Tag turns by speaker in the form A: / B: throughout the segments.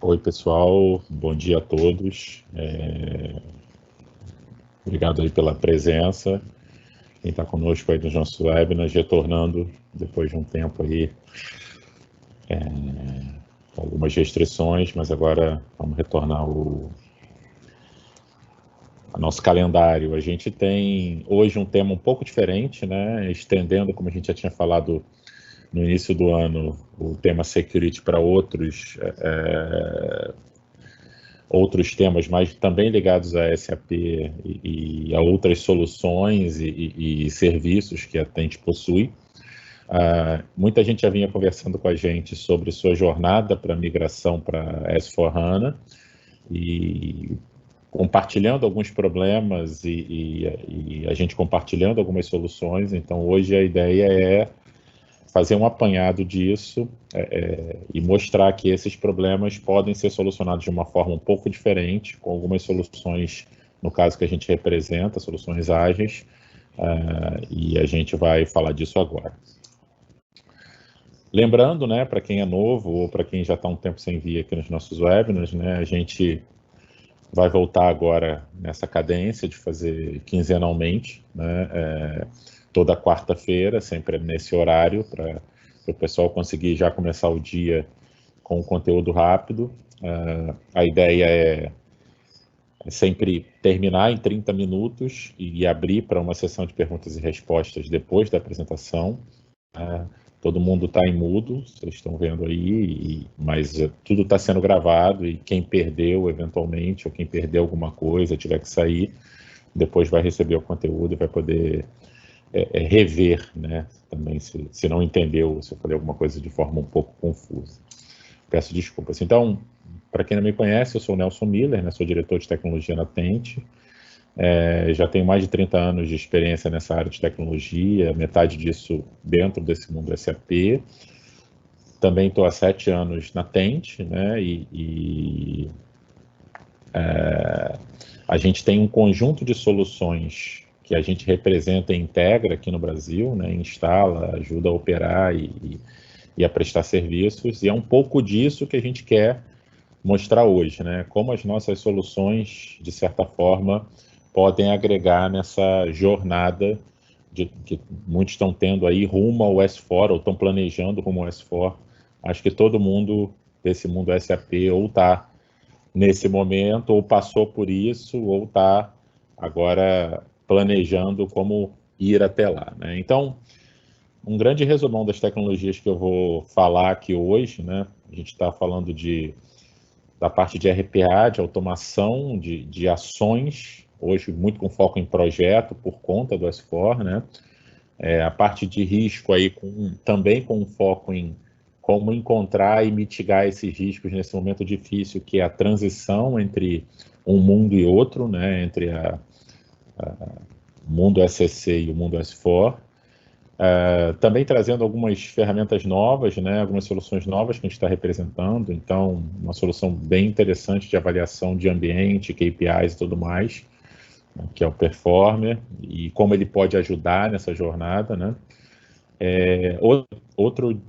A: Oi, pessoal, bom dia a todos. Obrigado aí pela presença. Quem está conosco aí nos nossos webinars, retornando depois de um tempo aí, com algumas restrições, mas agora vamos retornar ao nosso calendário. A gente tem hoje um tema um pouco diferente, né? Estendendo, como a gente já tinha falado no início do ano, o tema security para outros temas, mas também ligados a SAP e a outras soluções e serviços que a Tente possui. Muita gente já vinha conversando com a gente sobre sua jornada para migração para S/4HANA e compartilhando alguns problemas e a gente compartilhando algumas soluções. Então, hoje a ideia é fazer um apanhado disso e mostrar que esses problemas podem ser solucionados de uma forma um pouco diferente, com algumas soluções, no caso que a gente representa, soluções ágeis, e a gente vai falar disso agora. Lembrando, né, para quem é novo ou para quem já está um tempo sem vir aqui nos nossos webinars, né, a gente vai voltar agora nessa cadência de fazer quinzenalmente, né, toda quarta-feira, sempre nesse horário, para o pessoal conseguir já começar o dia com conteúdo rápido. A ideia é sempre terminar em 30 minutos e abrir para uma sessão de perguntas e respostas depois da apresentação. Todo mundo está em mudo, vocês estão vendo aí, mas tudo está sendo gravado e quem perdeu eventualmente, ou quem perdeu alguma coisa, tiver que sair, depois vai receber o conteúdo e vai poder rever, né? Também se não entendeu, se eu falei alguma coisa de forma um pouco confusa. Peço desculpas. Então, para quem não me conhece, eu sou o Nelson Miller, né? Sou diretor de tecnologia na Tente. Já tenho mais de 30 anos de experiência nessa área de tecnologia, metade disso dentro desse mundo SAP. Também estou há 7 anos na Tente, né? A gente tem um conjunto de soluções que a gente representa e integra aqui no Brasil, né? Instala, ajuda a operar e a prestar serviços, e é um pouco disso que a gente quer mostrar hoje, né? Como as nossas soluções, de certa forma, podem agregar nessa jornada que muitos estão tendo aí rumo ao S4, ou estão planejando rumo ao S4. Acho que todo mundo desse mundo SAP ou está nesse momento, ou passou por isso, ou está agora planejando como ir até lá, né? Então, um grande resumão das tecnologias que eu vou falar aqui hoje, né? A gente está falando da parte de RPA, de automação, de ações, hoje muito com foco em projeto, por conta do S4, né? A parte de risco aí também com um foco em como encontrar e mitigar esses riscos nesse momento difícil, que é a transição entre um mundo e outro, né? Entre o mundo SCC e o mundo S4. Também trazendo algumas ferramentas novas, né, algumas soluções novas que a gente está representando. Então, uma solução bem interessante de avaliação de ambiente, KPIs e tudo mais, né, que é o Performer, e como ele pode ajudar nessa jornada, né? Outro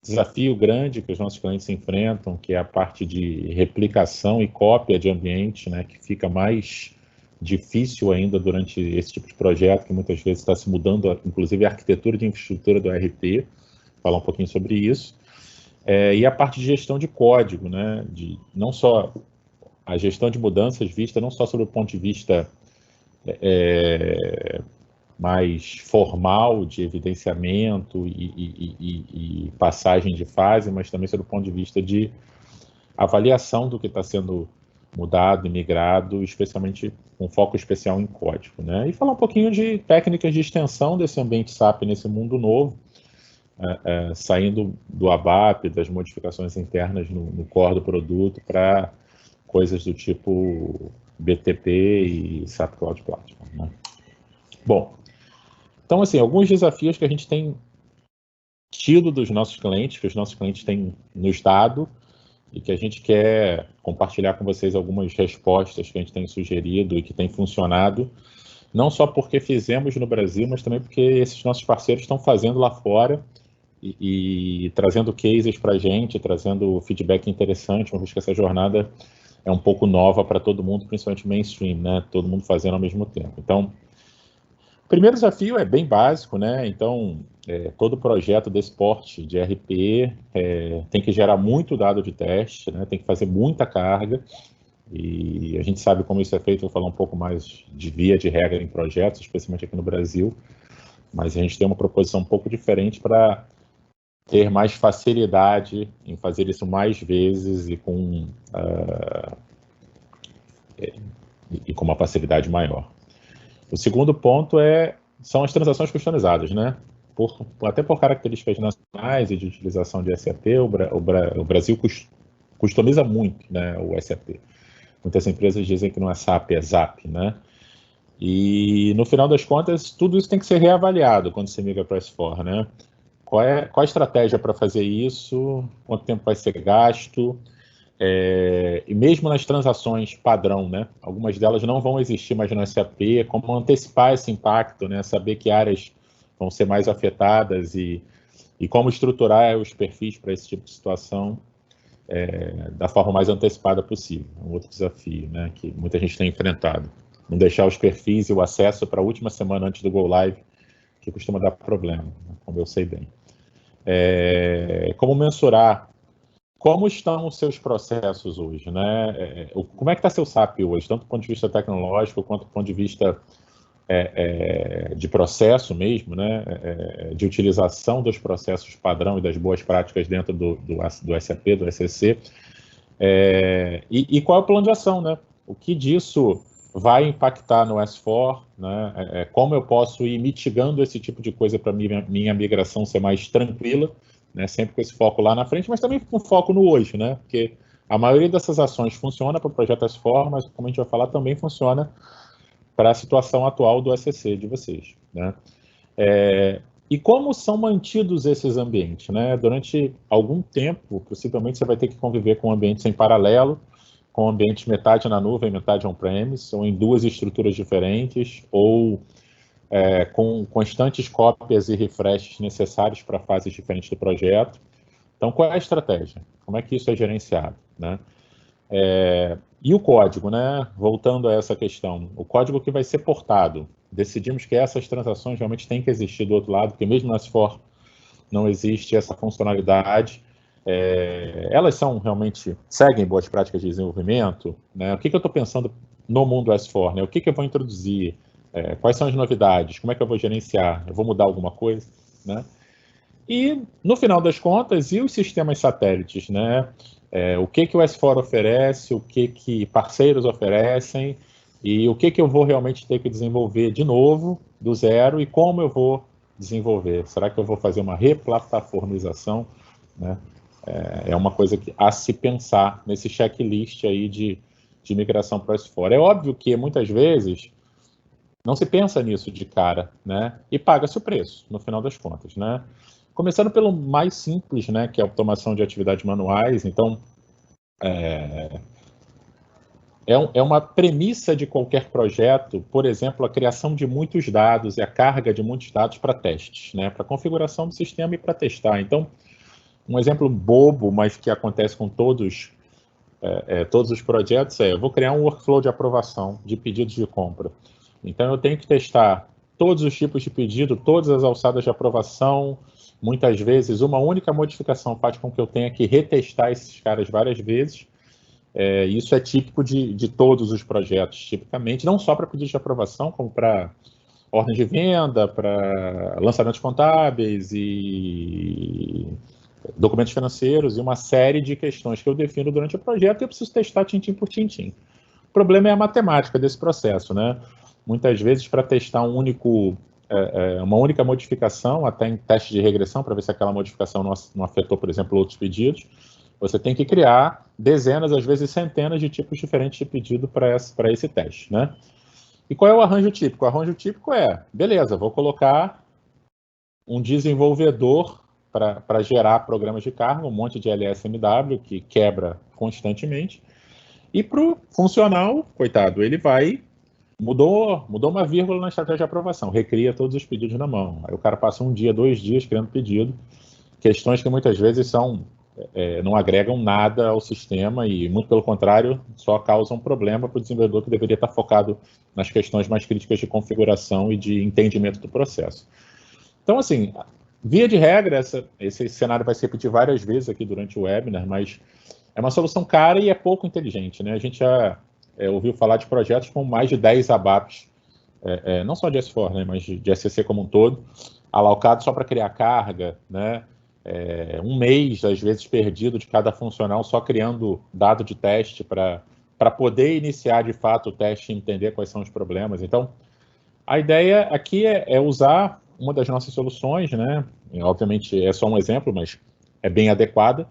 A: desafio grande que os nossos clientes enfrentam, que é a parte de replicação e cópia de ambiente, né, que fica mais difícil ainda durante esse tipo de projeto, que muitas vezes está se mudando, inclusive a arquitetura de infraestrutura do ERP, falar um pouquinho sobre isso. E a parte de gestão de código, né, não só a gestão de mudanças vista não só sobre o ponto de vista mais formal de evidenciamento e passagem de fase, mas também sob o ponto de vista de avaliação do que está sendo mudado e migrado, especialmente com foco especial em código, né? E falar um pouquinho de técnicas de extensão desse ambiente SAP nesse mundo novo, saindo do ABAP, das modificações internas no core do produto, para coisas do tipo BTP e SAP Cloud Platform, né? Bom, então, assim, alguns desafios que a gente tem tido dos nossos clientes, que os nossos clientes têm nos dado, e que a gente quer compartilhar com vocês algumas respostas que a gente tem sugerido e que tem funcionado, não só porque fizemos no Brasil, mas também porque esses nossos parceiros estão fazendo lá fora e trazendo cases para a gente, trazendo feedback interessante, uma vez que essa jornada é um pouco nova para todo mundo, principalmente mainstream, né? Todo mundo fazendo ao mesmo tempo. Então, o primeiro desafio é bem básico, né? Então, todo projeto desse porte de RP tem que gerar muito dado de teste, né? Tem que fazer muita carga, e a gente sabe como isso é feito. Vou falar um pouco mais de via de regra em projetos, especialmente aqui no Brasil, mas a gente tem uma proposição um pouco diferente para ter mais facilidade em fazer isso mais vezes e com uma facilidade maior. O segundo ponto são as transações customizadas, né? Até por características nacionais e de utilização de SAP, o Brasil customiza muito, né, o SAP. Muitas empresas dizem que não é SAP, é ZAP, né? E, no final das contas, tudo isso tem que ser reavaliado quando você migra para S4, né? Qual a estratégia para fazer isso? Quanto tempo vai ser gasto? E mesmo nas transações padrão, né? Algumas delas não vão existir mais no SAP. Como antecipar esse impacto, né? Saber que áreas vão ser mais afetadas e como estruturar os perfis para esse tipo de situação da forma mais antecipada possível. Um outro desafio, né? Que muita gente tem enfrentado. Não deixar os perfis e o acesso para a última semana antes do Go Live, que costuma dar problema, né? Como eu sei bem. Como mensurar? Como estão os seus processos hoje, né? Como é que está seu SAP hoje, tanto do ponto de vista tecnológico quanto do ponto de vista de processo mesmo, né? De utilização dos processos padrão e das boas práticas dentro do SAP, do SCC. E qual é o plano de ação, né? O que disso vai impactar no S4, né? Como eu posso ir mitigando esse tipo de coisa para minha migração ser mais tranquila, né? Sempre com esse foco lá na frente, mas também com foco no hoje, né? Porque a maioria dessas ações funciona para o projeto S4, mas, como a gente vai falar, também funciona para a situação atual do SCC de vocês, né? E como são mantidos esses ambientes, né? Durante algum tempo, possivelmente você vai ter que conviver com ambientes em paralelo, com ambientes metade na nuvem, metade on-premise, ou em duas estruturas diferentes, ou com constantes cópias e refreshes necessários para fases diferentes do projeto. Então, qual é a estratégia? Como é que isso é gerenciado, né? E o código, né? Voltando a essa questão, o código que vai ser portado. Decidimos que essas transações realmente têm que existir do outro lado, porque mesmo no S4 não existe essa funcionalidade. Elas realmente seguem boas práticas de desenvolvimento, né? O que eu estou pensando no mundo S4, né? O que eu vou introduzir? Quais são as novidades? Como é que eu vou gerenciar? Eu vou mudar alguma coisa, né? E, no final das contas, e os sistemas satélites, né? O que o S4 oferece, o que parceiros oferecem, e o que eu vou realmente ter que desenvolver de novo, do zero, e como eu vou desenvolver? Será que eu vou fazer uma replataformização, né? É uma coisa a se pensar nesse checklist aí de migração para o S4. É óbvio que, muitas vezes, não se pensa nisso de cara, né? E paga-se o preço, no final das contas, né? Começando pelo mais simples, né? Que é a automação de atividades manuais. Então, é uma premissa de qualquer projeto, por exemplo, a criação de muitos dados e a carga de muitos dados para testes, né? Para configuração do sistema e para testar. Então, um exemplo bobo, mas que acontece com todos os projetos eu vou criar um workflow de aprovação de pedidos de compra. Então, eu tenho que testar todos os tipos de pedido, todas as alçadas de aprovação. Muitas vezes, uma única modificação faz com que eu tenha que retestar esses caras várias vezes. Isso é típico de todos os projetos, tipicamente, não só para pedidos de aprovação, como para ordem de venda, para lançamentos contábeis e documentos financeiros, e uma série de questões que eu defino durante o projeto e eu preciso testar tintim por tintim. O problema é a matemática desse processo, né? Muitas vezes, para testar uma única modificação, até em teste de regressão, para ver se aquela modificação não afetou, por exemplo, outros pedidos, você tem que criar dezenas, às vezes centenas de tipos diferentes de pedido para esse teste, né? E qual é o arranjo típico? O arranjo típico beleza, vou colocar um desenvolvedor para gerar programas de carga, um monte de LSMW que quebra constantemente, e para o funcional, coitado, ele mudou uma vírgula na estratégia de aprovação, recria todos os pedidos na mão. Aí o cara passa um dia, 2 dias criando pedido, questões que muitas vezes não agregam nada ao sistema e, muito pelo contrário, só causam problema para o desenvolvedor que deveria estar focado nas questões mais críticas de configuração e de entendimento do processo. Então, assim, via de regra, esse cenário vai se repetir várias vezes aqui durante o webinar, mas é uma solução cara e é pouco inteligente, né? A gente já ouviu falar de projetos com mais de 10 ABAPs, não só de S4, né, mas de SCC como um todo, alocado só para criar carga, né? Um mês, às vezes, perdido de cada funcional, só criando dado de teste para poder iniciar, de fato, o teste e entender quais são os problemas. Então, a ideia aqui é usar uma das nossas soluções, né? E, obviamente, é só um exemplo, mas é bem adequada,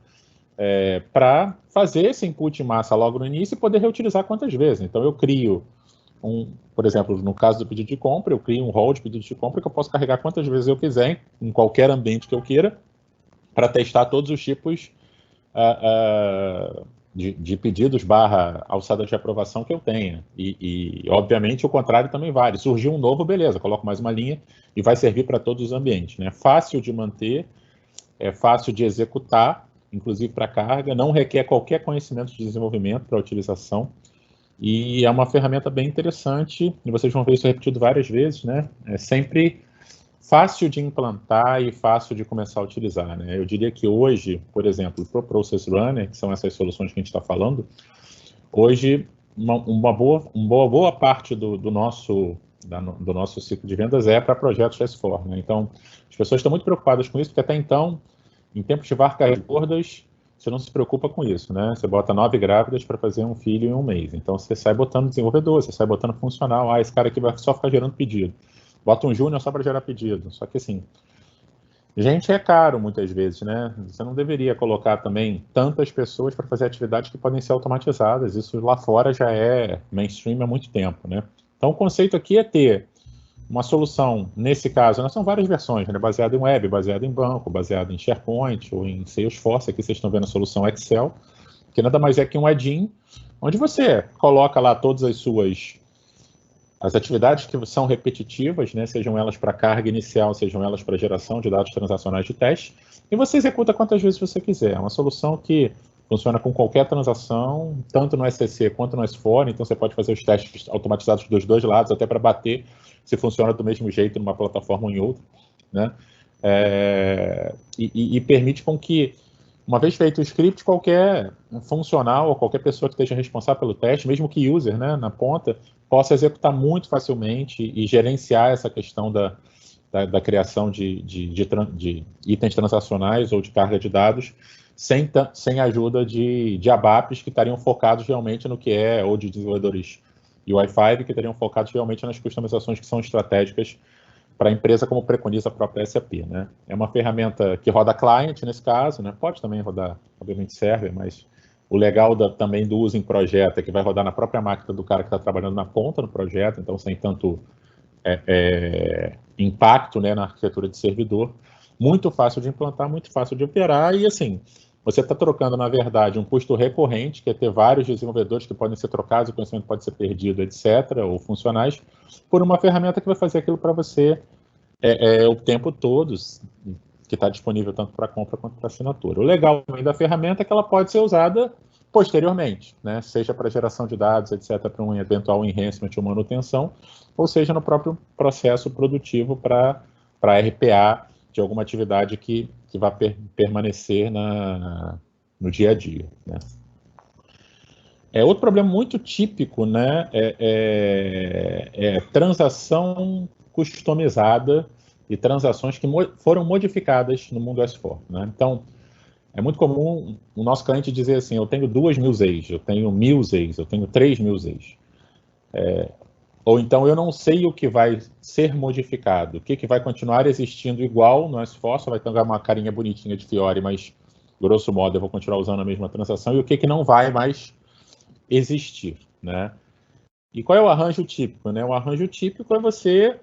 A: para fazer esse input em massa logo no início e poder reutilizar quantas vezes. Então, eu crio por exemplo, no caso do pedido de compra, eu crio um rol de pedido de compra que eu posso carregar quantas vezes eu quiser, em qualquer ambiente que eu queira, para testar todos os tipos de pedidos / alçadas de aprovação que eu tenha. E, obviamente, o contrário também vale. Surgiu um novo, beleza, coloco mais uma linha e vai servir para todos os ambientes, né? Fácil de manter, é fácil de executar, inclusive para carga, não requer qualquer conhecimento de desenvolvimento para utilização, e é uma ferramenta bem interessante, e vocês vão ver isso repetido várias vezes, né? É sempre fácil de implantar e fácil de começar a utilizar, né? Eu diria que hoje, por exemplo, para o Process Runner, que são essas soluções que a gente está falando, hoje uma boa parte do nosso ciclo de vendas é para projetos S4, né? Então, as pessoas estão muito preocupadas com isso, porque até então, em tempos de vacas gordas, você não se preocupa com isso, né? Você bota 9 grávidas para fazer um filho em um mês. Então, você sai botando desenvolvedor, você sai botando funcional. Esse cara aqui vai só ficar gerando pedido. Bota um júnior só para gerar pedido. Só que, assim, gente é caro muitas vezes, né? Você não deveria colocar também tantas pessoas para fazer atividades que podem ser automatizadas. Isso lá fora já é mainstream há muito tempo, né? Então, o conceito aqui é ter uma solução, nesse caso, são várias versões, né? Baseado em web, baseado em banco, baseado em SharePoint ou em Salesforce. Aqui vocês estão vendo a solução Excel, que nada mais é que um add-in, onde você coloca lá todas as atividades que são repetitivas, né? Sejam elas para carga inicial, sejam elas para geração de dados transacionais de teste, e você executa quantas vezes você quiser. É uma solução que funciona com qualquer transação, tanto no SCC quanto no S4, então você pode fazer os testes automatizados dos dois lados, até para bater se funciona do mesmo jeito numa plataforma ou em outra, né? E permite com que, uma vez feito o script, qualquer funcional ou qualquer pessoa que esteja responsável pelo teste, mesmo que user, né, na ponta, possa executar muito facilmente e gerenciar essa questão da criação de itens transacionais ou de carga de dados sem a ajuda de ABAPs que estariam focados realmente no que ou de desenvolvedores UI5 que estariam focados realmente nas customizações que são estratégicas para a empresa, como preconiza a própria SAP, né? É uma ferramenta que roda client, nesse caso, né? Pode também rodar, obviamente, server, mas o legal também do uso em projeto é que vai rodar na própria máquina do cara que está trabalhando na ponta no projeto, então sem tanto impacto, né, na arquitetura de servidor. Muito fácil de implantar, muito fácil de operar, e assim, você está trocando, na verdade, um custo recorrente, que é ter vários desenvolvedores que podem ser trocados, o conhecimento pode ser perdido, etc., ou funcionais, por uma ferramenta que vai fazer aquilo para você o tempo todo, que está disponível tanto para compra quanto para assinatura. O legal também da ferramenta é que ela pode ser usada posteriormente, né? Seja para geração de dados, etc., para um eventual enhancement ou manutenção, ou seja no próprio processo produtivo para RPA de alguma atividade que vai permanecer no dia a dia, né? Outro problema muito típico, né, transação customizada e transações que foram modificadas no mundo S4, né? Então, é muito comum o nosso cliente dizer assim, eu tenho 2.000 Zs, eu tenho 1.000 Zs, eu tenho 3.000 Zs. Ou então eu não sei o que vai ser modificado, o que vai continuar existindo igual no S4, só vai ter uma carinha bonitinha de Fiori, mas grosso modo eu vou continuar usando a mesma transação, e o que não vai mais existir, né? E qual é o arranjo típico, né? O arranjo típico é você,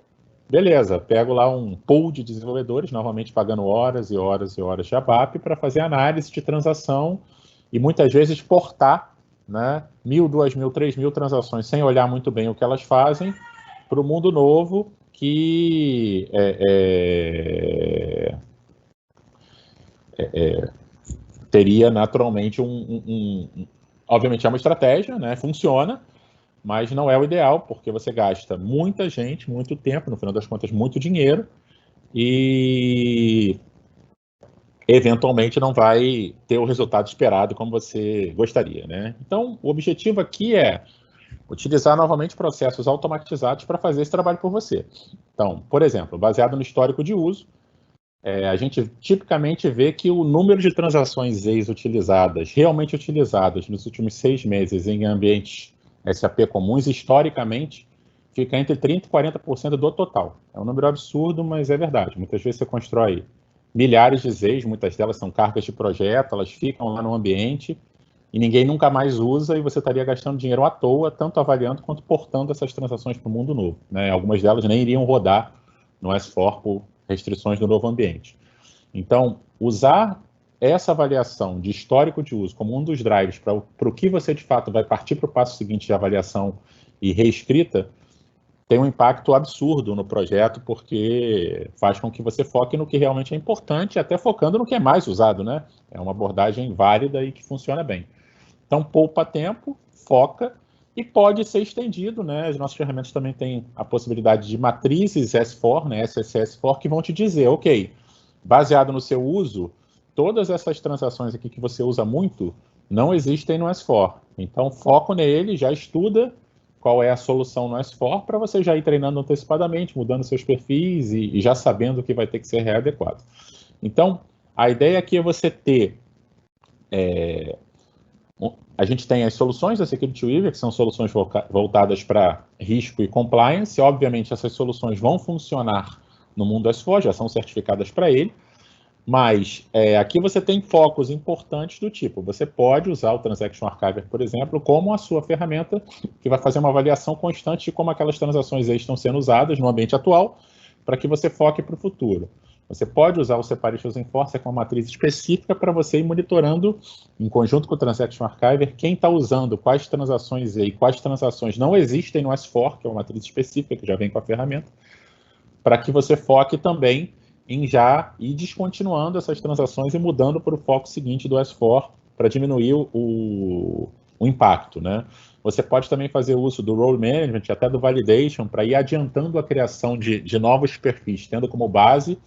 A: beleza, pego lá um pool de desenvolvedores, normalmente pagando horas e horas e horas de ABAP para fazer análise de transação e muitas vezes portar, né, 1.000, 2.000, 3.000 transações sem olhar muito bem o que elas fazem para o mundo novo que teria naturalmente obviamente é uma estratégia, né? Funciona, mas não é o ideal, porque você gasta muita gente, muito tempo, no final das contas, muito dinheiro, e eventualmente não vai ter o resultado esperado como você gostaria, né? Então, o objetivo aqui é utilizar novamente processos automatizados para fazer esse trabalho por você. Então, por exemplo, baseado no histórico de uso, a gente tipicamente vê que o número de transações utilizadas, realmente utilizadas nos últimos 6 meses em ambientes SAP comuns, historicamente, fica entre 30% e 40% do total. É um número absurdo, mas é verdade. Muitas vezes você constrói milhares de ZEIs, muitas delas são cargas de projeto, elas ficam lá no ambiente e ninguém nunca mais usa, e você estaria gastando dinheiro à toa, tanto avaliando quanto portando essas transações para o mundo novo, né? Algumas delas nem iriam rodar no S4 por restrições do novo ambiente. Então, usar essa avaliação de histórico de uso como um dos drivers para o que você, de fato, vai partir para o passo seguinte de avaliação e reescrita, tem um impacto absurdo no projeto, porque faz com que você foque no que realmente é importante, até focando no que é mais usado, né? É uma abordagem válida e que funciona bem. Então, poupa tempo, foca, e pode ser estendido, né? As nossas ferramentas também têm a possibilidade de matrizes S4, né? SSS4, que vão te dizer, ok, baseado no seu uso, todas essas transações aqui que você usa muito não existem no S4. Então, foco nele, já estuda qual é a solução no S4 para você já ir treinando antecipadamente, mudando seus perfis e já sabendo que vai ter que ser readequado. Então, a ideia aqui é você ter... a gente tem as soluções da Security Weaver, que são soluções voltadas para risco e compliance. Obviamente, essas soluções vão funcionar no mundo S4, já são certificadas para ele, mas aqui você tem focos importantes do tipo, você pode usar o Transaction Archiver, por exemplo, como a sua ferramenta que vai fazer uma avaliação constante de como aquelas transações aí estão sendo usadas no ambiente atual, para que você foque para o futuro. Você pode usar o Separations Enforcer com uma matriz específica para você ir monitorando, em conjunto com o Transaction Archiver, quem está usando quais transações e quais transações não existem no S4, que é uma matriz específica que já vem com a ferramenta, para que você foque também em já ir descontinuando essas transações e mudando para o foco seguinte do S4 para diminuir o impacto, né? Você pode também fazer uso do Role Management, até do Validation, para ir adiantando a criação de novos perfis, tendo como base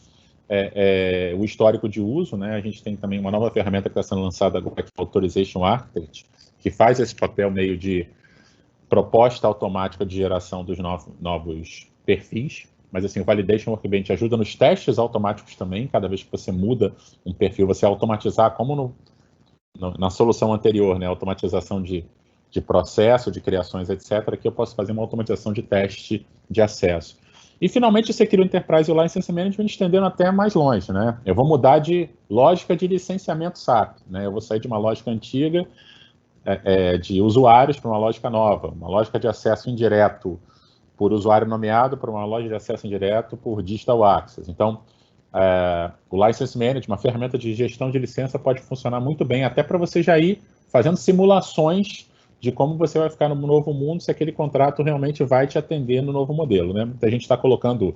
A: o histórico de uso, né? A gente tem também uma nova ferramenta que está sendo lançada agora, que é o Authorization Architect, que faz esse papel meio de proposta automática de geração dos novos perfis. Mas assim, o Validation Workbench ajuda nos testes automáticos também. Cada vez que você muda um perfil, você automatizar, como na solução anterior, né? Automatização de processo, de criações, etc. Aqui eu posso fazer uma automatização de teste de acesso. E, finalmente, o Secure Enterprise e o License Management estendendo até mais longe, né? Eu vou mudar de lógica de licenciamento SAP, né? Eu vou sair de uma lógica antiga de usuários para uma lógica nova, uma lógica de acesso indireto por usuário nomeado para uma lógica de acesso indireto por Digital Access. Então, o License Management, uma ferramenta de gestão de licença, pode funcionar muito bem, até para você já ir fazendo simulações de como você vai ficar no novo mundo, se aquele contrato realmente vai te atender no novo modelo, né? Muita gente está colocando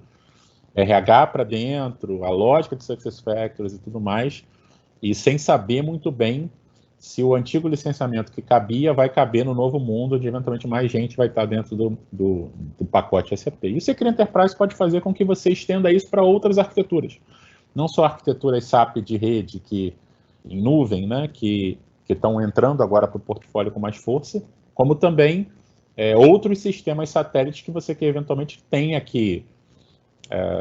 A: RH para dentro, a lógica de SuccessFactors e tudo mais, e sem saber muito bem se o antigo licenciamento que cabia vai caber no novo mundo, onde eventualmente mais gente vai estar dentro do pacote SAP. E o Secure Enterprise pode fazer com que você estenda isso para outras arquiteturas, não só arquiteturas SAP de rede, em nuvem, né, que estão entrando agora para o portfólio com mais força, como também outros sistemas satélites que você que eventualmente tenha que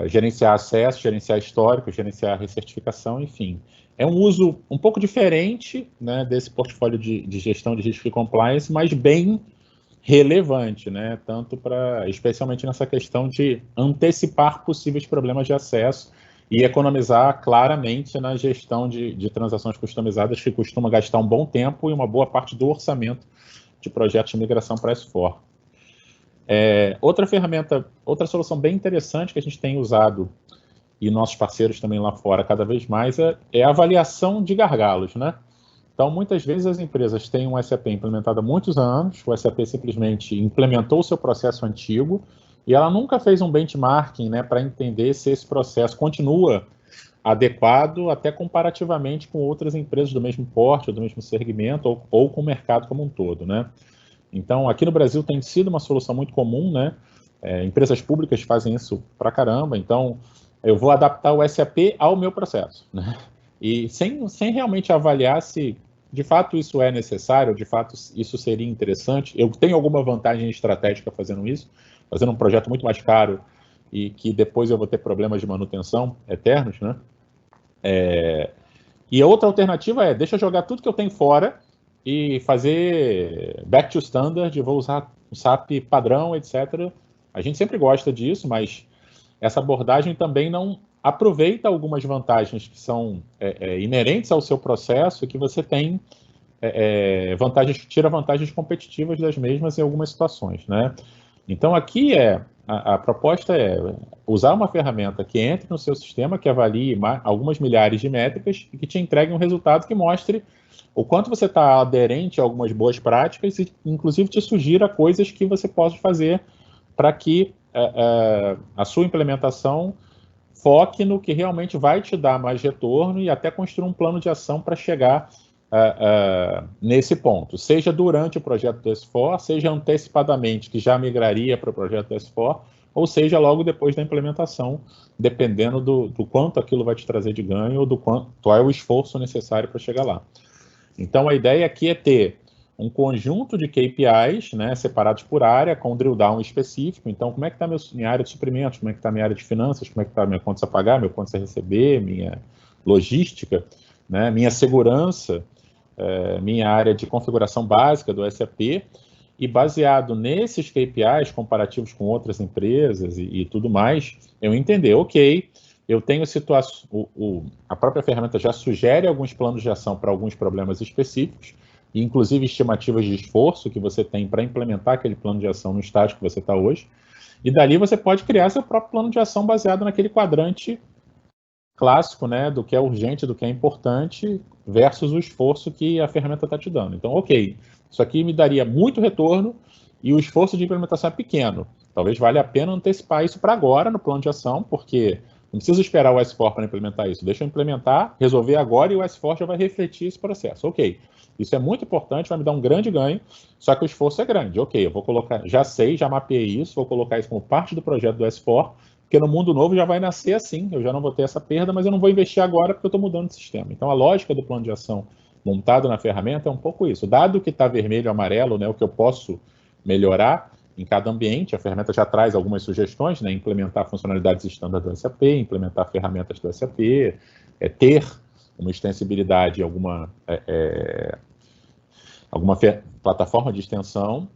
A: gerenciar acesso, gerenciar histórico, gerenciar recertificação, enfim. É um uso um pouco diferente, né, desse portfólio de gestão de risco e compliance, mas bem relevante, né, especialmente nessa questão de antecipar possíveis problemas de acesso e economizar claramente na gestão de transações customizadas, que costuma gastar um bom tempo e uma boa parte do orçamento de projetos de migração para S4. Outra ferramenta, outra solução bem interessante que a gente tem usado, e nossos parceiros também lá fora cada vez mais, é a avaliação de gargalos, né? Então, muitas vezes as empresas têm um SAP implementado há muitos anos, o SAP simplesmente implementou o seu processo antigo, e ela nunca fez um benchmarking, né, para entender se esse processo continua adequado até comparativamente com outras empresas do mesmo porte, ou do mesmo segmento, ou com o mercado como um todo, né? Então, aqui no Brasil tem sido uma solução muito comum, né? Empresas públicas fazem isso pra caramba, então eu vou adaptar o SAP ao meu processo, né? E sem realmente avaliar se de fato isso é necessário, de fato isso seria interessante. Eu tenho alguma vantagem estratégica fazendo isso, fazendo um projeto muito mais caro e que depois eu vou ter problemas de manutenção eternos, né? E a outra alternativa é, deixa eu jogar tudo que eu tenho fora e fazer back to standard, vou usar o SAP padrão, etc. A gente sempre gosta disso, mas essa abordagem também não aproveita algumas vantagens que são inerentes ao seu processo e que você tem tira vantagens competitivas das mesmas em algumas situações, né? Então, aqui a proposta é usar uma ferramenta que entre no seu sistema, que avalie algumas milhares de métricas e que te entregue um resultado que mostre o quanto você está aderente a algumas boas práticas e, inclusive, te sugira coisas que você pode fazer para que a sua implementação foque no que realmente vai te dar mais retorno e até construir um plano de ação para chegar nesse ponto, seja durante o projeto do S4, seja antecipadamente, que já migraria para o projeto do S4, ou seja logo depois da implementação, dependendo do quanto aquilo vai te trazer de ganho ou qual é o esforço necessário para chegar lá. Então, a ideia aqui é ter um conjunto de KPIs, né, separados por área, com drill down específico. Então, como é que está minha área de suprimentos, como é que está minha área de finanças, como é que está minha conta a pagar, meu conta a receber, minha logística, né, minha segurança, minha área de configuração básica do SAP, e baseado nesses KPIs comparativos com outras empresas e tudo mais, eu entender, ok, eu tenho situações, a própria ferramenta já sugere alguns planos de ação para alguns problemas específicos, inclusive estimativas de esforço que você tem para implementar aquele plano de ação no estágio que você está hoje, e dali você pode criar seu próprio plano de ação baseado naquele quadrante clássico, né, do que é urgente, do que é importante, versus o esforço que a ferramenta está te dando. Então, ok, isso aqui me daria muito retorno e o esforço de implementação é pequeno. Talvez valha a pena antecipar isso para agora no plano de ação, porque não preciso esperar o S4 para implementar isso. Deixa eu implementar, resolver agora e o S4 já vai refletir esse processo. Ok, isso é muito importante, vai me dar um grande ganho, só que o esforço é grande. Ok, eu vou colocar, já sei, já mapeei isso, vou colocar isso como parte do projeto do S4, porque no mundo novo já vai nascer assim, eu já não vou ter essa perda, mas eu não vou investir agora porque eu estou mudando de sistema. Então, a lógica do plano de ação montado na ferramenta é um pouco isso. Dado que está vermelho e amarelo, né, o que eu posso melhorar em cada ambiente, a ferramenta já traz algumas sugestões, né, implementar funcionalidades estándar do SAP, implementar ferramentas do SAP, ter uma extensibilidade, alguma plataforma de extensão,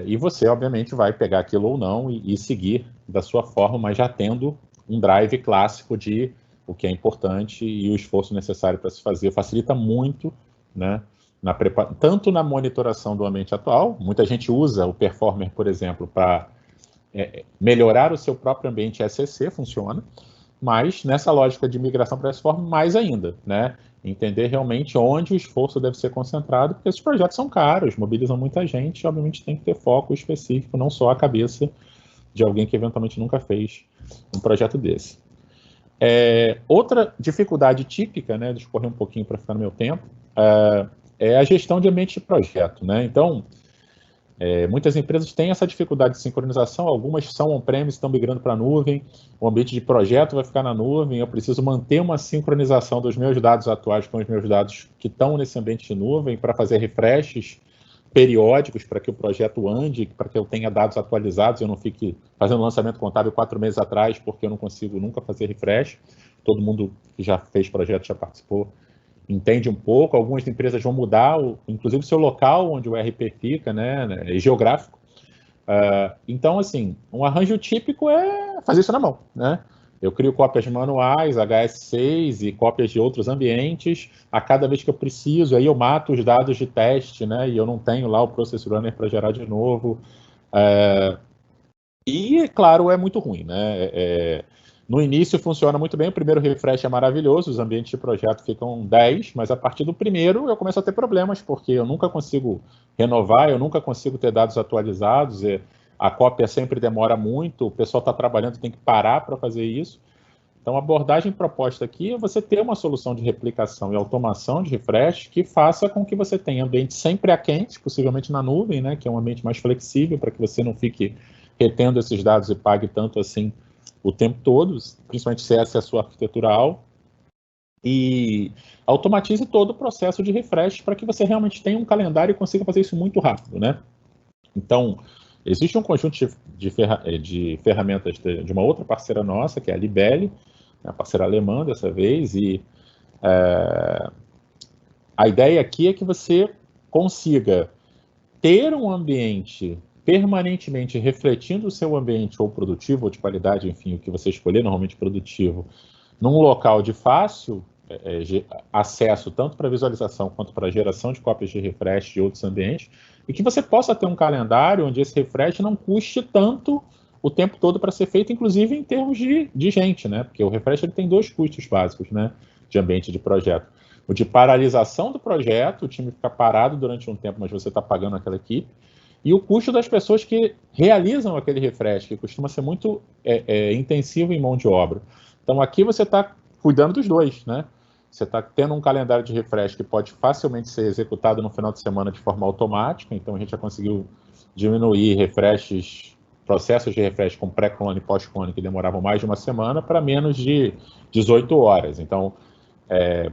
A: e você, obviamente, vai pegar aquilo ou não e seguir da sua forma, mas já tendo um drive clássico de o que é importante e o esforço necessário para se fazer. Facilita muito, né, tanto na monitoração do ambiente atual, muita gente usa o Performer, por exemplo, para melhorar o seu próprio ambiente SCC, funciona, mas nessa lógica de migração para S4, mais ainda, né? Entender realmente onde o esforço deve ser concentrado, porque esses projetos são caros, mobilizam muita gente, e obviamente tem que ter foco específico, não só a cabeça de alguém que eventualmente nunca fez um projeto desse. Outra dificuldade típica, né, deixa eu correr um pouquinho para ficar no meu tempo, é a gestão de ambiente de projeto, né? Então, muitas empresas têm essa dificuldade de sincronização, algumas são on-premise, estão migrando para a nuvem, o ambiente de projeto vai ficar na nuvem, eu preciso manter uma sincronização dos meus dados atuais com os meus dados que estão nesse ambiente de nuvem para fazer refreshes periódicos para que o projeto ande, para que eu tenha dados atualizados, eu não fique fazendo lançamento contábil 4 meses atrás, porque eu não consigo nunca fazer refresh. Todo mundo que já fez projeto, já participou, entende um pouco. Algumas empresas vão mudar, inclusive o seu local onde o ERP fica, né, geográfico. Então, assim, um arranjo típico é fazer isso na mão, né? Eu crio cópias manuais, HS6 e cópias de outros ambientes. A cada vez que eu preciso, aí eu mato os dados de teste, né? E eu não tenho lá o Process Runner para gerar de novo. E, claro, é muito ruim, né? No início funciona muito bem, o primeiro refresh é maravilhoso, os ambientes de projeto ficam 10, mas a partir do primeiro eu começo a ter problemas, porque eu nunca consigo renovar, eu nunca consigo ter dados atualizados, a cópia sempre demora muito, o pessoal está trabalhando, tem que parar para fazer isso. Então, a abordagem proposta aqui é você ter uma solução de replicação e automação de refresh que faça com que você tenha ambiente sempre a quente, possivelmente na nuvem, né, que é um ambiente mais flexível para que você não fique retendo esses dados e pague tanto assim o tempo todo, principalmente se essa é a sua arquitetura AL, e automatize todo o processo de refresh para que você realmente tenha um calendário e consiga fazer isso muito rápido, né? Então, existe um conjunto de ferramentas de uma outra parceira nossa, que é a Libelle, a parceira alemã dessa vez, e a ideia aqui é que você consiga ter um ambiente permanentemente refletindo o seu ambiente ou produtivo, ou de qualidade, enfim, o que você escolher, normalmente produtivo, num local de fácil acesso, tanto para visualização quanto para geração de cópias de refresh de outros ambientes, e que você possa ter um calendário onde esse refresh não custe tanto o tempo todo para ser feito, inclusive em termos de gente, né? Porque o refresh ele tem dois custos básicos, né, de ambiente de projeto. O de paralisação do projeto, o time fica parado durante um tempo, mas você está pagando aquela equipe, e o custo das pessoas que realizam aquele refresh, que costuma ser muito intensivo em mão de obra. Então, aqui você está cuidando dos dois, né? Você está tendo um calendário de refresh que pode facilmente ser executado no final de semana de forma automática, então a gente já conseguiu diminuir processos de refresh com pré-clone e pós-clone que demoravam mais de uma semana para menos de 18 horas. Então,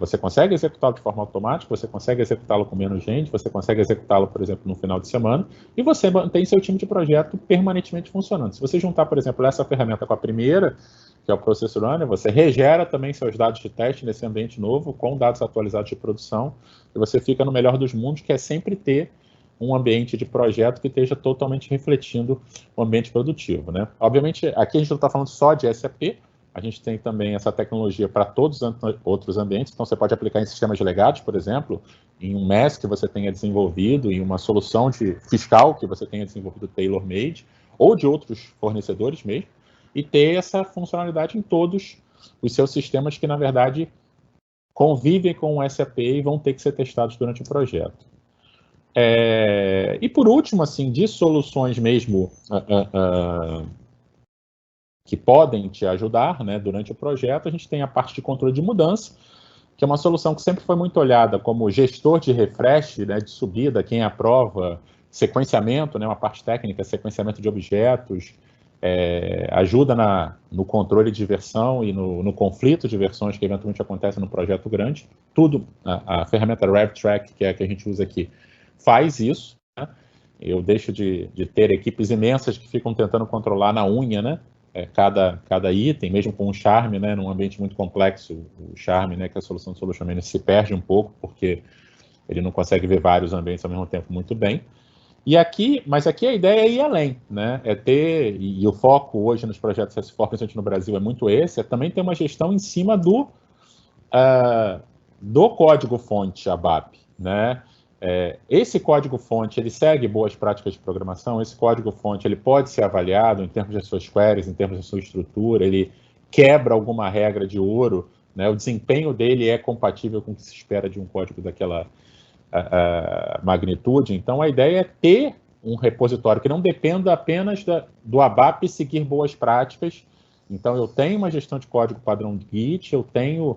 A: você consegue executá-lo de forma automática, você consegue executá-lo com menos gente, você consegue executá-lo, por exemplo, no final de semana, e você mantém seu time de projeto permanentemente funcionando. Se você juntar, por exemplo, essa ferramenta com a primeira, que é o Process Runner, você regera também seus dados de teste nesse ambiente novo, com dados atualizados de produção, e você fica no melhor dos mundos, que é sempre ter um ambiente de projeto que esteja totalmente refletindo o ambiente produtivo, né? Obviamente, aqui a gente não está falando só de SAP, a gente tem também essa tecnologia para todos os outros ambientes, então você pode aplicar em sistemas de legados, por exemplo, em um MES que você tenha desenvolvido, em uma solução fiscal que você tenha desenvolvido tailor-made, ou de outros fornecedores mesmo, e ter essa funcionalidade em todos os seus sistemas que, na verdade, convivem com o SAP e vão ter que ser testados durante o projeto. E, por último, assim, de soluções mesmo que podem te ajudar, né, durante o projeto, a gente tem a parte de controle de mudança, que é uma solução que sempre foi muito olhada como gestor de refresh, né, de subida, quem aprova, sequenciamento, né, uma parte técnica, sequenciamento de objetos, ajuda no controle de versão e no conflito de versões que eventualmente acontece no projeto grande. Tudo, a ferramenta RevTrack, que é a que a gente usa aqui, faz isso, né? Eu deixo de ter equipes imensas que ficam tentando controlar na unha, né, cada item, mesmo com o Charm, né, num ambiente muito complexo, o Charm, né, que é a solução do Solution Manager, se perde um pouco, porque ele não consegue ver vários ambientes ao mesmo tempo muito bem. Mas aqui a ideia é ir além, né? E o foco hoje nos projetos S4, principalmente no Brasil, é muito esse, também ter uma gestão em cima do código-fonte ABAP, né? Esse código-fonte, ele segue boas práticas de programação, esse código-fonte, ele pode ser avaliado em termos das suas queries, em termos da sua estrutura, ele quebra alguma regra de ouro, né? O desempenho dele é compatível com o que se espera de um código daquela magnitude. Então, a ideia é ter um repositório que não dependa apenas do ABAP seguir boas práticas. Então, eu tenho uma gestão de código padrão Git, eu tenho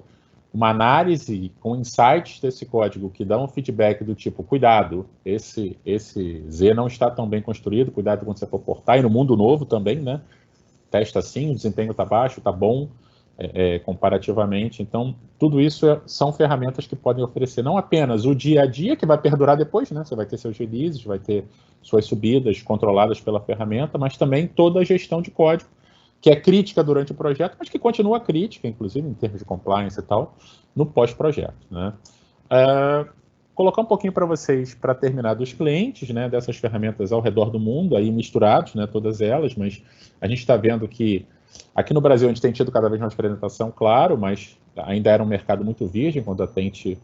A: uma análise com insights desse código que dão um feedback do tipo, cuidado, esse Z não está tão bem construído, cuidado quando você for portar, e no mundo novo também, né? Testa assim, o desempenho está baixo, está bom, comparativamente. Então, tudo isso são ferramentas que podem oferecer não apenas o dia a dia, que vai perdurar depois, né? Você vai ter seus releases, vai ter suas subidas controladas pela ferramenta, mas também toda a gestão de código, que é crítica durante o projeto, mas que continua crítica, inclusive em termos de compliance e tal, no pós-projeto, né? Colocar um pouquinho para vocês, para terminar, dos clientes, né, dessas ferramentas ao redor do mundo, aí misturados, né, todas elas, mas a gente está vendo que aqui no Brasil a gente tem tido cada vez mais apresentação, claro, mas ainda era um mercado muito virgem quando a Tente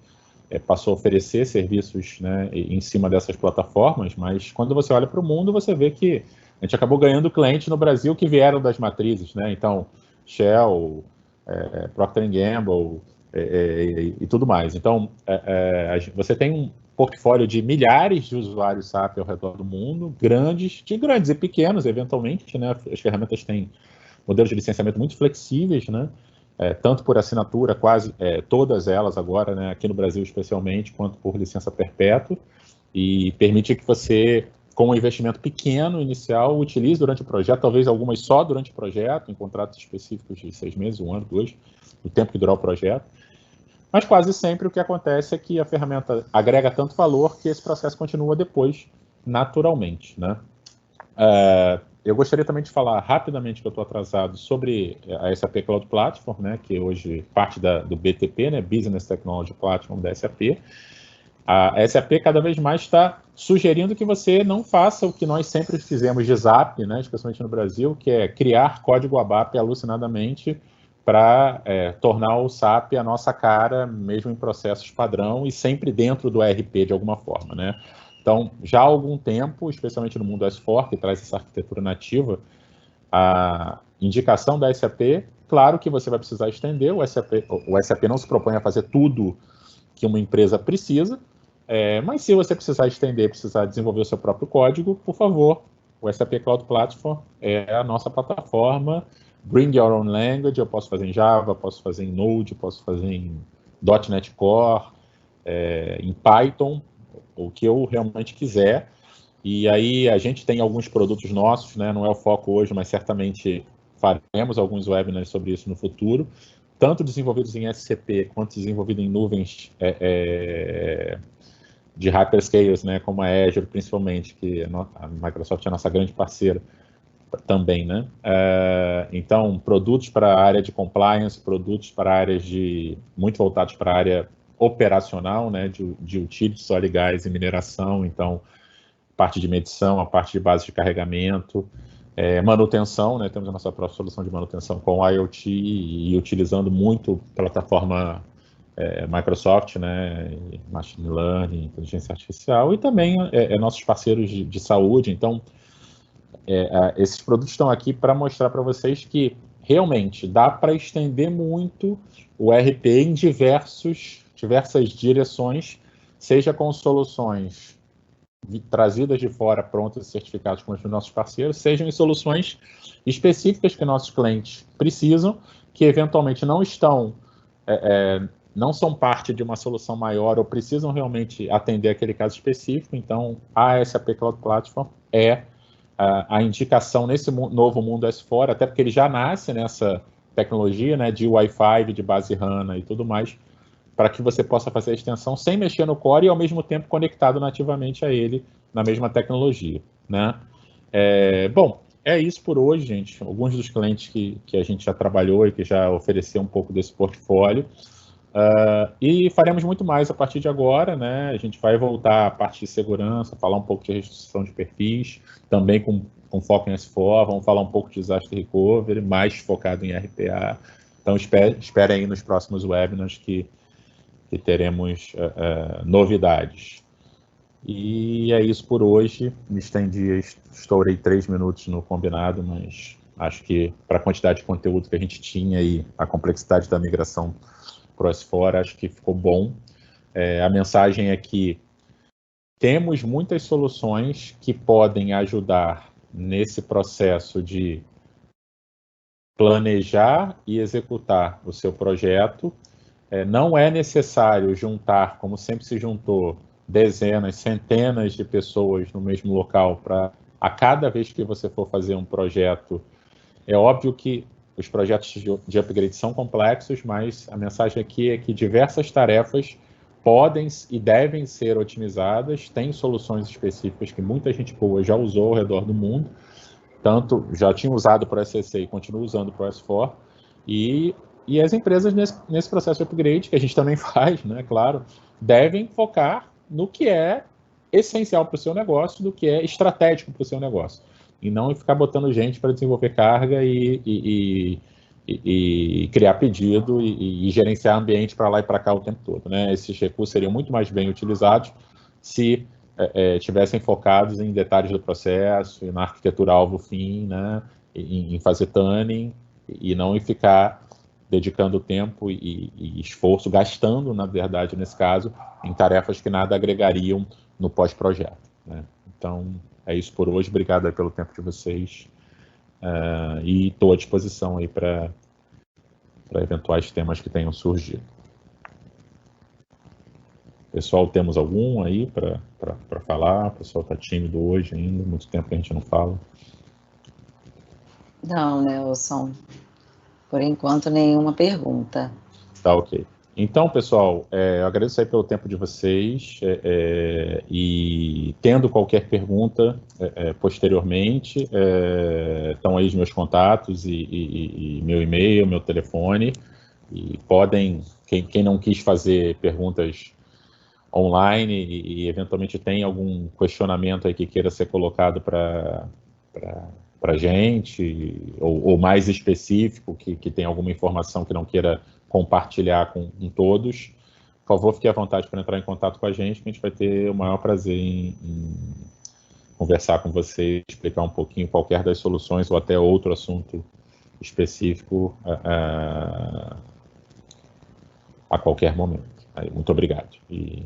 A: passou a oferecer serviços, né, em cima dessas plataformas, mas quando você olha para o mundo, você vê que a gente acabou ganhando clientes no Brasil que vieram das matrizes, né? Então, Shell, Procter & Gamble e tudo mais. Então, você tem um portfólio de milhares de usuários SAP ao redor do mundo, grandes e pequenos, eventualmente, né? As ferramentas têm modelos de licenciamento muito flexíveis, né? tanto por assinatura, quase todas elas agora, né, aqui no Brasil especialmente, quanto por licença perpétua, e permite que você, com um investimento pequeno inicial, utilize durante o projeto, talvez algumas só durante o projeto, em contratos específicos de 6 meses, 1 ano, 2, o tempo que durar o projeto. Mas quase sempre o que acontece é que a ferramenta agrega tanto valor que esse processo continua depois, naturalmente, né? Eu gostaria também de falar rapidamente, que eu estou atrasado, sobre a SAP Cloud Platform, né, que hoje parte do BTP, né, Business Technology Platform da SAP. A SAP cada vez mais está sugerindo que você não faça o que nós sempre fizemos de SAP, né, especialmente no Brasil, que é criar código ABAP alucinadamente para tornar o SAP a nossa cara, mesmo em processos padrão e sempre dentro do ERP de alguma forma, né? Então, já há algum tempo, especialmente no mundo S4, que traz essa arquitetura nativa, a indicação da SAP, claro que você vai precisar estender, o SAP não se propõe a fazer tudo que uma empresa precisa, mas se você precisar estender, precisar desenvolver o seu próprio código, por favor, o SAP Cloud Platform é a nossa plataforma. Bring your own language, eu posso fazer em Java, posso fazer em Node, posso fazer em .NET Core, em Python, o que eu realmente quiser. E aí a gente tem alguns produtos nossos, né? Não é o foco hoje, mas certamente faremos alguns webinars sobre isso no futuro, tanto desenvolvidos em SCP quanto desenvolvidos em nuvens de hyperscalers, né? Como a Azure, principalmente, que a Microsoft é a nossa grande parceira também, né? Então, produtos para a área de compliance, produtos para áreas muito voltados para a área operacional, né, de utilities, óleo e gás e mineração, então, parte de medição, a parte de base de carregamento, manutenção, né, temos a nossa própria solução de manutenção com IoT e utilizando muito plataforma Microsoft, né, Machine Learning, inteligência artificial, e também nossos parceiros de saúde. Então, esses produtos estão aqui para mostrar para vocês que realmente dá para estender muito o ERP em diversas direções, seja com soluções trazidas de fora, prontas e certificadas com os nossos parceiros, sejam em soluções específicas que nossos clientes precisam, que eventualmente não são parte de uma solução maior ou precisam realmente atender aquele caso específico. Então, a SAP Cloud Platform é a indicação nesse novo mundo S4, até porque ele já nasce nessa tecnologia, né, de Wi-Fi, de base HANA e tudo mais, para que você possa fazer a extensão sem mexer no core e, ao mesmo tempo, conectado nativamente a ele na mesma tecnologia, né? Bom, é isso por hoje, gente. Alguns dos clientes que a gente já trabalhou e que já ofereceu um pouco desse portfólio. E faremos muito mais a partir de agora, né? A gente vai voltar à parte de segurança, falar um pouco de restrição de perfis, também com foco em S4, vamos falar um pouco de disaster recovery, mais focado em RPA. Então, espere aí nos próximos webinars que teremos novidades. E é isso por hoje. Me estendi, estourei 3 minutos no combinado, mas acho que para a quantidade de conteúdo que a gente tinha e a complexidade da migração para o S4, acho que ficou bom. A mensagem é que temos muitas soluções que podem ajudar nesse processo de planejar e executar o seu projeto. Não é necessário juntar, como sempre se juntou, dezenas, centenas de pessoas no mesmo local para, a cada vez que você for fazer um projeto. É óbvio que os projetos de upgrade são complexos, mas a mensagem aqui é que diversas tarefas podem e devem ser otimizadas. Tem soluções específicas que muita gente boa já usou ao redor do mundo, tanto já tinha usado para o SCC e continua usando para o S4, e as empresas nesse processo de upgrade, que a gente também faz, né, claro, devem focar no que é essencial para o seu negócio, do que é estratégico para o seu negócio, e não ficar botando gente para desenvolver carga e criar pedido e gerenciar ambiente para lá e para cá o tempo todo, né? Esses recursos seriam muito mais bem utilizados se tivessem focados em detalhes do processo, na arquitetura alvo-fim, né? Em fazer tuning, e não em ficar dedicando tempo e esforço, gastando, na verdade, nesse caso, em tarefas que nada agregariam no pós-projeto, né? Então, é isso por hoje. Obrigado aí pelo tempo de vocês. E estou à disposição aí para eventuais temas que tenham surgido. Pessoal, temos algum aí para falar? O pessoal está tímido hoje ainda, muito tempo que a gente não fala.
B: Não, Nelson. Por enquanto, nenhuma pergunta.
A: Tá, ok. Então, pessoal, eu agradeço aí pelo tempo de vocês e tendo qualquer pergunta posteriormente, estão aí os meus contatos e meu e-mail, meu telefone, e podem, quem não quis fazer perguntas online e eventualmente tem algum questionamento aí que queira ser colocado para a gente, ou mais específico, que tem alguma informação que não queira compartilhar com todos, por favor, fique à vontade para entrar em contato com a gente, que a gente vai ter o maior prazer em conversar com você, explicar um pouquinho qualquer das soluções ou até outro assunto específico a qualquer momento. Muito obrigado e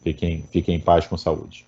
A: fiquem em paz com saúde.